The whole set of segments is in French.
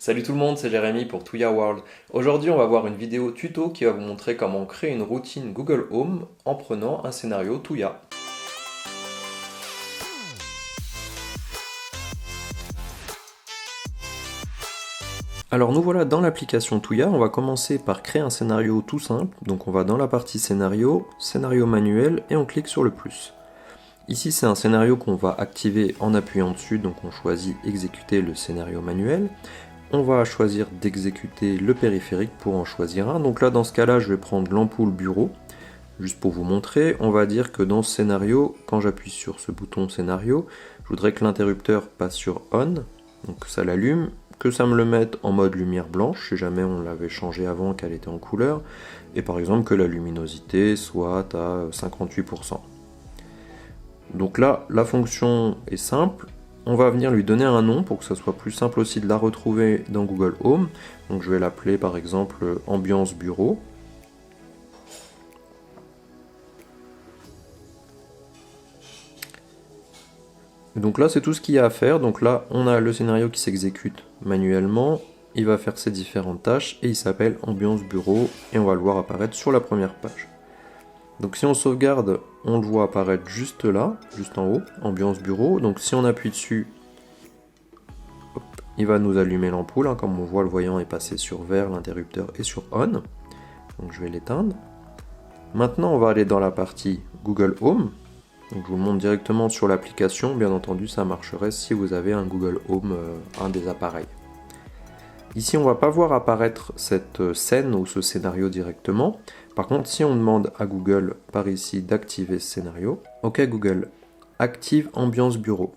Salut tout le monde, c'est Jérémy pour Tuya World. Aujourd'hui, on va voir une vidéo tuto qui va vous montrer comment créer une routine Google Home en prenant un scénario Tuya. Alors nous voilà dans l'application Tuya, on va commencer par créer un scénario tout simple. Donc on va dans la partie scénario, scénario manuel et on clique sur le plus. Ici c'est un scénario qu'on va activer en appuyant dessus, donc on choisit exécuter le scénario manuel. On va choisir d'exécuter le périphérique pour en choisir un. Donc là, dans ce cas-là, je vais prendre l'ampoule bureau. Juste pour vous montrer, on va dire que dans ce scénario, quand j'appuie sur ce bouton scénario, je voudrais que l'interrupteur passe sur on, donc ça l'allume, que ça me le mette en mode lumière blanche, si jamais on l'avait changé avant qu'elle était en couleur, et par exemple que la luminosité soit à 58%. Donc là, la fonction est simple. On va venir lui donner un nom pour que ça soit plus simple aussi de la retrouver dans Google Home. Donc je vais l'appeler par exemple Ambiance Bureau. Et donc là c'est tout ce qu'il y a à faire. Donc là on a le scénario qui s'exécute manuellement. Il va faire ses différentes tâches et il s'appelle Ambiance Bureau et on va le voir apparaître sur la première page. Donc si on sauvegarde, on le voit apparaître juste là, juste en haut, Ambiance Bureau. Donc si on appuie dessus, hop, il va nous allumer l'ampoule. Hein, comme on voit, le voyant est passé sur vert, l'interrupteur est sur on. Donc je vais l'éteindre. Maintenant, on va aller dans la partie Google Home. Donc je vous le montre directement sur l'application. Bien entendu, ça marcherait si vous avez un Google Home, un des appareils. Ici, on ne va pas voir apparaître cette scène ou ce scénario directement. Par contre, si on demande à Google par ici d'activer ce scénario, OK Google, active Ambiance Bureau.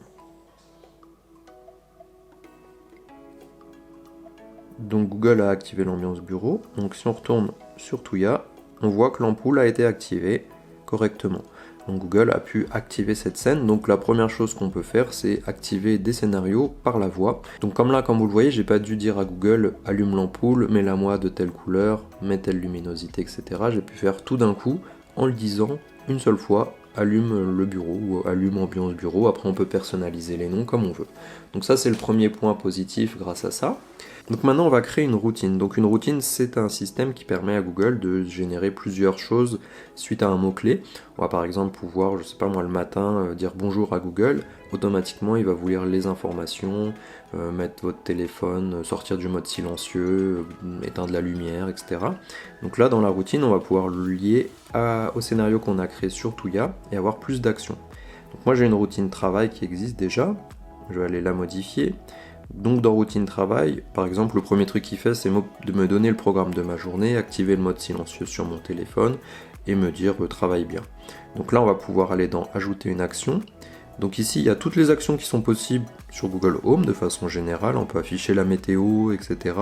Donc Google a activé l'ambiance bureau. Donc si on retourne sur Tuya, on voit que l'ampoule a été activée correctement. Donc Google a pu activer cette scène. Donc la première chose qu'on peut faire, c'est activer des scénarios par la voix. Donc comme là, comme vous le voyez, j'ai pas dû dire à Google allume l'ampoule, mets-la moi de telle couleur, mets telle luminosité, etc. J'ai pu faire tout d'un coup en le disant une seule fois, allume le bureau ou allume ambiance bureau. Après on peut personnaliser les noms comme on veut. Donc ça c'est le premier point positif grâce à ça. Donc maintenant on va créer une routine. Donc une routine c'est un système qui permet à Google de générer plusieurs choses suite à un mot-clé. On va par exemple pouvoir, je sais pas moi, le matin dire bonjour à Google. Automatiquement il va vous lire les informations, mettre votre téléphone, sortir du mode silencieux, éteindre la lumière, etc. Donc là dans la routine on va pouvoir le lier au scénario qu'on a créé sur Tuya et avoir plus d'actions. Donc moi j'ai une routine travail qui existe déjà. Je vais aller la modifier. Donc dans routine travail, par exemple, le premier truc qu'il fait, c'est de me donner le programme de ma journée, activer le mode silencieux sur mon téléphone et me dire travaille bien. Donc là, on va pouvoir aller dans ajouter une action. Donc ici, il y a toutes les actions qui sont possibles sur Google Home de façon générale. On peut afficher la météo, etc.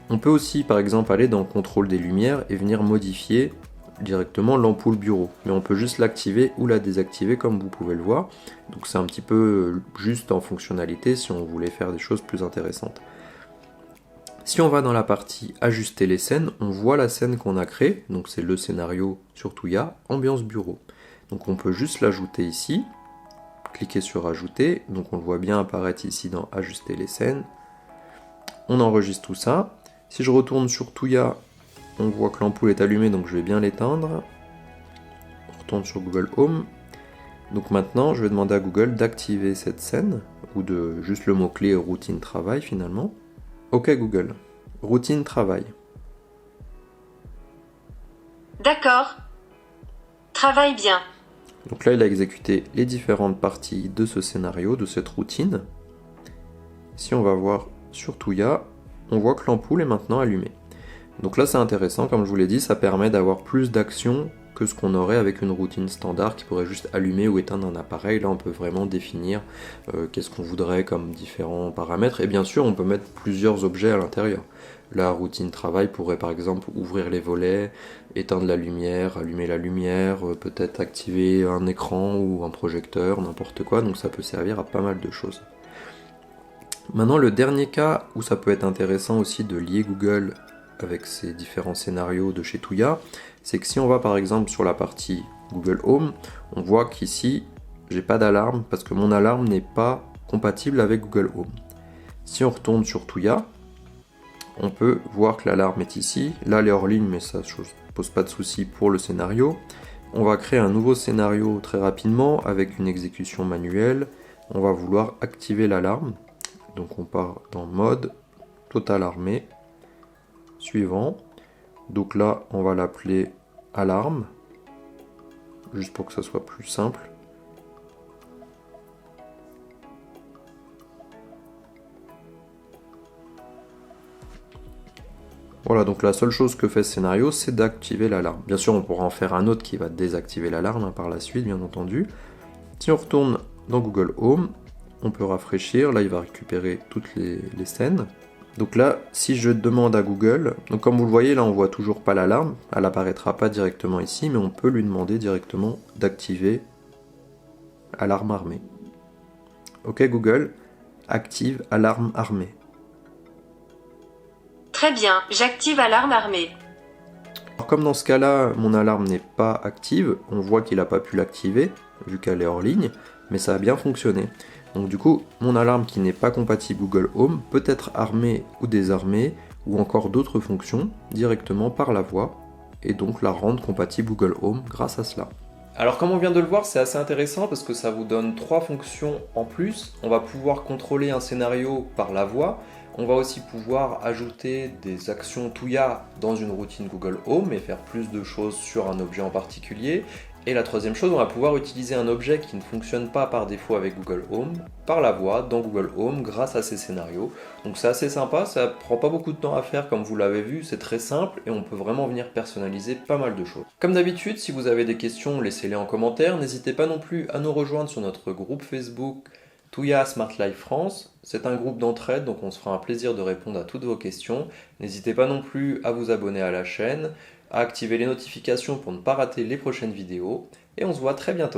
On peut aussi, par exemple, aller dans contrôle des lumières et venir modifier directement l'ampoule bureau, mais on peut juste l'activer ou la désactiver comme vous pouvez le voir. Donc c'est un petit peu juste en fonctionnalité si on voulait faire des choses plus intéressantes. Si on va dans la partie ajuster les scènes, on voit la scène qu'on a créée, donc c'est le scénario sur Tuya, ambiance bureau. Donc on peut juste l'ajouter ici, cliquer sur ajouter, donc on le voit bien apparaître ici dans ajuster les scènes. On enregistre tout ça. Si je retourne sur Tuya, on voit que l'ampoule est allumée, donc je vais bien l'éteindre. On retourne sur Google Home. Donc maintenant, je vais demander à Google d'activer cette scène, ou de juste le mot-clé routine travail finalement. OK Google, routine travail. D'accord. Travaille bien. Donc là, il a exécuté les différentes parties de ce scénario, de cette routine. Si on va voir sur Tuya, on voit que l'ampoule est maintenant allumée. Donc là c'est intéressant, comme je vous l'ai dit, ça permet d'avoir plus d'actions que ce qu'on aurait avec une routine standard qui pourrait juste allumer ou éteindre un appareil. Là on peut vraiment définir qu'est-ce qu'on voudrait comme différents paramètres, et bien sûr on peut mettre plusieurs objets à l'intérieur. La routine travail pourrait par exemple ouvrir les volets, éteindre la lumière, allumer la lumière, peut-être activer un écran ou un projecteur, n'importe quoi, donc ça peut servir à pas mal de choses. Maintenant le dernier cas où ça peut être intéressant aussi de lier Google avec ces différents scénarios de chez Tuya, c'est que si on va par exemple sur la partie Google Home, on voit qu'ici j'ai pas d'alarme parce que mon alarme n'est pas compatible avec Google Home. Si on retourne sur Tuya, on peut voir que l'alarme est ici. Là, elle est hors ligne, mais ça ne pose pas de souci pour le scénario. On va créer un nouveau scénario très rapidement avec une exécution manuelle. On va vouloir activer l'alarme. Donc on part dans mode, total armée, suivant. Donc là, on va l'appeler alarme, juste pour que ça soit plus simple. Voilà, donc la seule chose que fait ce scénario, c'est d'activer l'alarme. Bien sûr, on pourra en faire un autre qui va désactiver l'alarme par la suite, bien entendu. Si on retourne dans Google Home, on peut rafraîchir. Là, il va récupérer toutes les scènes. Donc là, si je demande à Google, donc comme vous le voyez, là, on voit toujours pas l'alarme. Elle n'apparaîtra pas directement ici, mais on peut lui demander directement d'activer alarme armée. Ok Google, active alarme armée. Très bien, j'active alarme armée. Alors comme dans ce cas-là, mon alarme n'est pas active, on voit qu'il n'a pas pu l'activer, vu qu'elle est hors ligne, mais ça a bien fonctionné. Donc du coup, mon alarme qui n'est pas compatible Google Home peut être armée ou désarmée, ou encore d'autres fonctions, directement par la voix, et donc la rendre compatible Google Home grâce à cela. Alors comme on vient de le voir, c'est assez intéressant parce que ça vous donne 3 fonctions en plus. On va pouvoir contrôler un scénario par la voix. On va aussi pouvoir ajouter des actions Touya dans une routine Google Home et faire plus de choses sur un objet en particulier. Et la troisième chose, on va pouvoir utiliser un objet qui ne fonctionne pas par défaut avec Google Home, par la voix, dans Google Home, grâce à ces scénarios. Donc c'est assez sympa, ça prend pas beaucoup de temps à faire comme vous l'avez vu, c'est très simple et on peut vraiment venir personnaliser pas mal de choses. Comme d'habitude, si vous avez des questions, laissez-les en commentaire. N'hésitez pas non plus à nous rejoindre sur notre groupe Facebook Touya Smart Life France. C'est un groupe d'entraide, donc on se fera un plaisir de répondre à toutes vos questions. N'hésitez pas non plus à vous abonner à la chaîne, à activer les notifications pour ne pas rater les prochaines vidéos, et on se voit très bientôt.